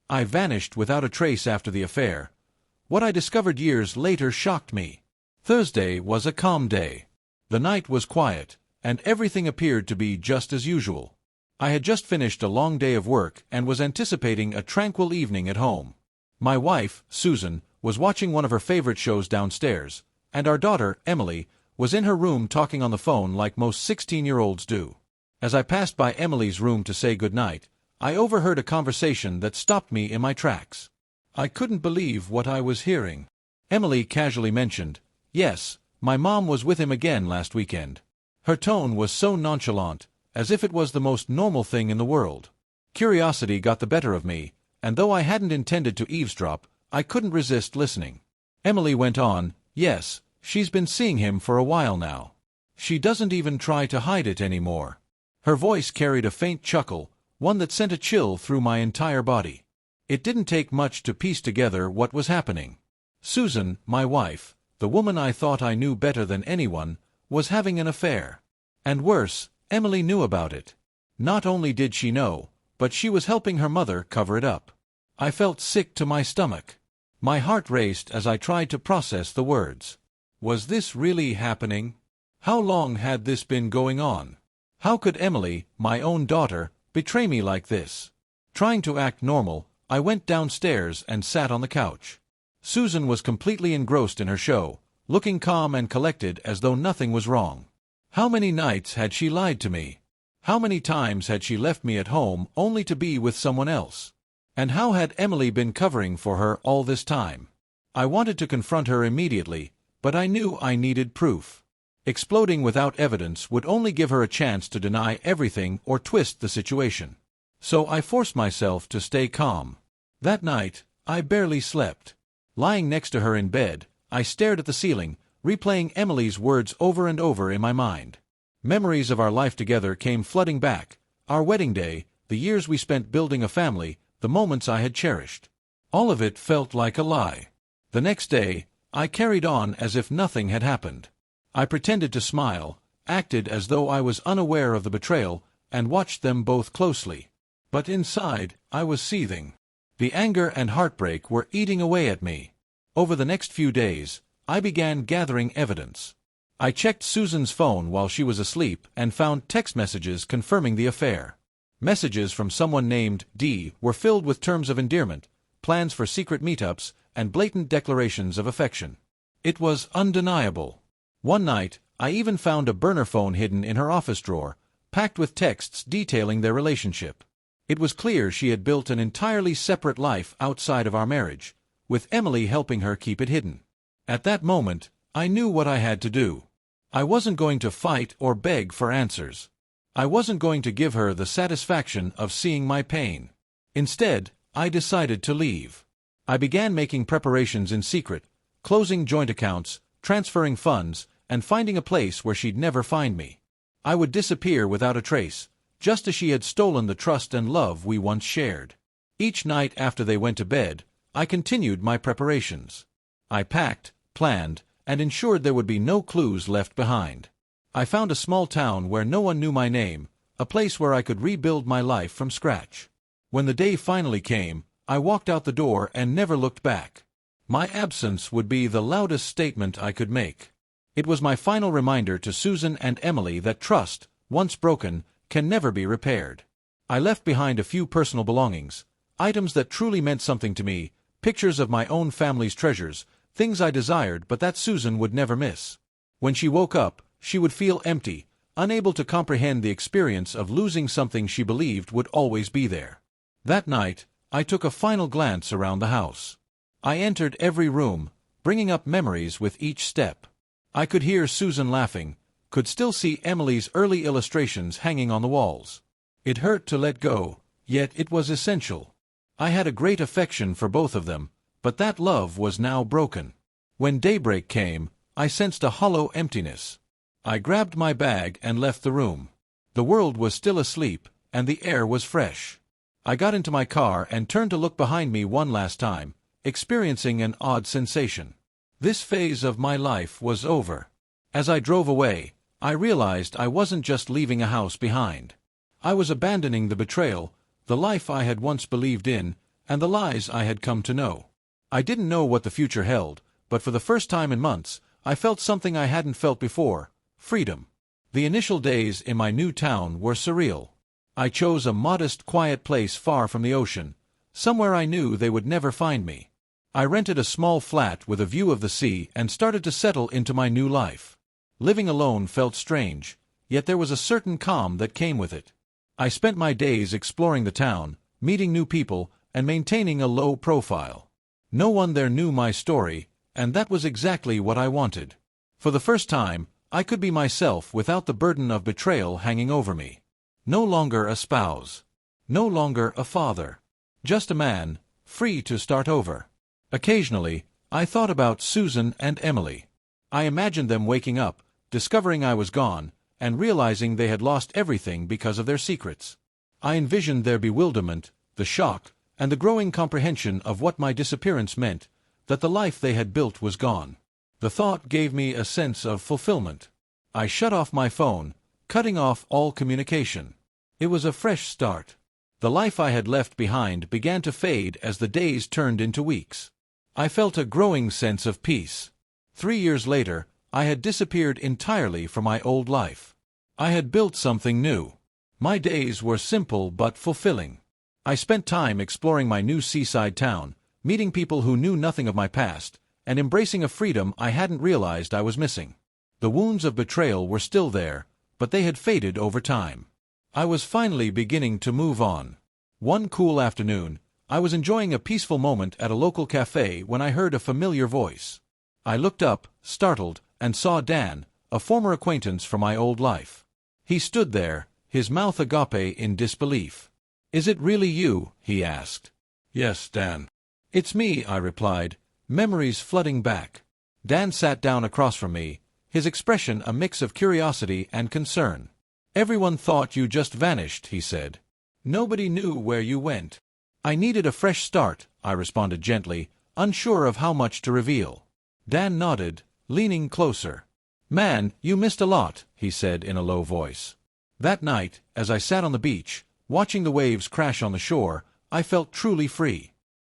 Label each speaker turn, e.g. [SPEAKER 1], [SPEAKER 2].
[SPEAKER 1] I vanished without a trace after the affair. What I discovered years later shocked me. Thursday was a calm day. The night was quiet, and everything appeared to be just as usual. I had just finished a long day of work and was anticipating a tranquil evening at home. My wife, Susan, was watching one of her favorite shows downstairs, and our daughter, Emily, was in her room talking on the phone like most 16-year-olds do. As I passed by Emily's room to say goodnight, I overheard a conversation that stopped me in my tracks. I couldn't believe what I was hearing. Emily casually mentioned, "Yes, my mom was with him again last weekend." Her tone was so nonchalant, as if it was the most normal thing in the world. Curiosity got the better of me, and though I hadn't intended to eavesdrop, I couldn't resist listening. Emily went on, "Yes, she's been seeing him for a while now. She doesn't even try to hide it anymore." Her voice carried a faint chuckle, one that sent a chill through my entire body. It didn't take much to piece together what was happening. Susan, my wife, the woman I thought I knew better than anyone, was having an affair. And worse, Emily knew about it. Not only did she know, but she was helping her mother cover it up. I felt sick to my stomach. My heart raced as I tried to process the words. Was this really happening? How long had this been going on? How could Emily, my own daughter, betray me like this? Trying to act normal, I went downstairs and sat on the couch. Susan was completely engrossed in her show, looking calm and collected as though nothing was wrong. How many nights had she lied to me? How many times had she left me at home only to be with someone else? And how had Emily been covering for her all this time? I wanted to confront her immediately, but I knew I needed proof. Exploding without evidence would only give her a chance to deny everything or twist the situation. So I forced myself to stay calm. That night, I barely slept. Lying next to her in bed, I stared at the ceiling, replaying Emily's words over and over in my mind. Memories of our life together came flooding back, our wedding day, the years we spent building a family, the moments I had cherished. All of it felt like a lie. The next day, I carried on as if nothing had happened. I pretended to smile, acted as though I was unaware of the betrayal, and watched them both closely. But inside, I was seething. The anger and heartbreak were eating away at me. Over the next few days, I began gathering evidence. I checked Susan's phone while she was asleep and found text messages confirming the affair. Messages from someone named D were filled with terms of endearment, plans for secret meetups, and blatant declarations of affection. It was undeniable. One night, I even found a burner phone hidden in her office drawer, packed with texts detailing their relationship. It was clear she had built an entirely separate life outside of our marriage, with Emily helping her keep it hidden. At that moment, I knew what I had to do. I wasn't going to fight or beg for answers. I wasn't going to give her the satisfaction of seeing my pain. Instead, I decided to leave. I began making preparations in secret, closing joint accounts, transferring funds, and finding a place where she'd never find me. I would disappear without a trace, just as she had stolen the trust and love we once shared. Each night after they went to bed, I continued my preparations. I packed, planned, and ensured there would be no clues left behind. I found a small town where no one knew my name, a place where I could rebuild my life from scratch. When the day finally came, I walked out the door and never looked back. My absence would be the loudest statement I could make. It was my final reminder to Susan and Emily that trust, once broken, can never be repaired. I left behind a few personal belongings, items that truly meant something to me, pictures of my own family's treasures, things I desired but that Susan would never miss. When she woke up, she would feel empty, unable to comprehend the experience of losing something she believed would always be there. That night, I took a final glance around the house. I entered every room, bringing up memories with each step. I could hear Susan laughing, could still see Emily's early illustrations hanging on the walls. It hurt to let go, yet it was essential. I had a great affection for both of them, but that love was now broken. When daybreak came, I sensed a hollow emptiness. I grabbed my bag and left the room. The world was still asleep, and the air was fresh. I got into my car and turned to look behind me one last time, experiencing an odd sensation. This phase of my life was over. As I drove away, I realized I wasn't just leaving a house behind. I was abandoning the betrayal, the life I had once believed in, and the lies I had come to know. I didn't know what the future held, but for the first time in months, I felt something I hadn't felt before: freedom. The initial days in my new town were surreal. I chose a modest, quiet place far from the ocean, somewhere I knew they would never find me. I rented a small flat with a view of the sea and started to settle into my new life. Living alone felt strange, yet there was a certain calm that came with it. I spent my days exploring the town, meeting new people, and maintaining a low profile. No one there knew my story, and that was exactly what I wanted. For the first time, I could be myself without the burden of betrayal hanging over me. No longer a spouse. No longer a father. Just a man, free to start over. Occasionally, I thought about Susan and Emily. I imagined them waking up, discovering I was gone, and realizing they had lost everything because of their secrets. I envisioned their bewilderment, the shock, and the growing comprehension of what my disappearance meant, that the life they had built was gone. The thought gave me a sense of fulfillment. I shut off my phone, cutting off all communication. It was a fresh start. The life I had left behind began to fade as the days turned into weeks. I felt a growing sense of peace. 3 years later, I had disappeared entirely from my old life. I had built something new. My days were simple but fulfilling. I spent time exploring my new seaside town, meeting people who knew nothing of my past, and embracing a freedom I hadn't realized I was missing. The wounds of betrayal were still there, but they had faded over time. I was finally beginning to move on. One cool afternoon, I was enjoying a peaceful moment at a local cafe when I heard a familiar voice. I looked up, startled, and saw Dan, a former acquaintance from my old life. He stood there, his mouth agape in disbelief. "Is it really you?" he asked. "Yes, Dan." "It's me," I replied, memories flooding back. Dan sat down across from me, his expression a mix of curiosity and concern. "Everyone thought you just vanished," he said. "Nobody knew where you went." "I needed a fresh start," I responded gently, unsure of how much to reveal. Dan nodded, leaning closer. "Man, you missed a lot," he said in a low voice. That night, as I sat on the beach, watching the waves crash on the shore, I felt truly free.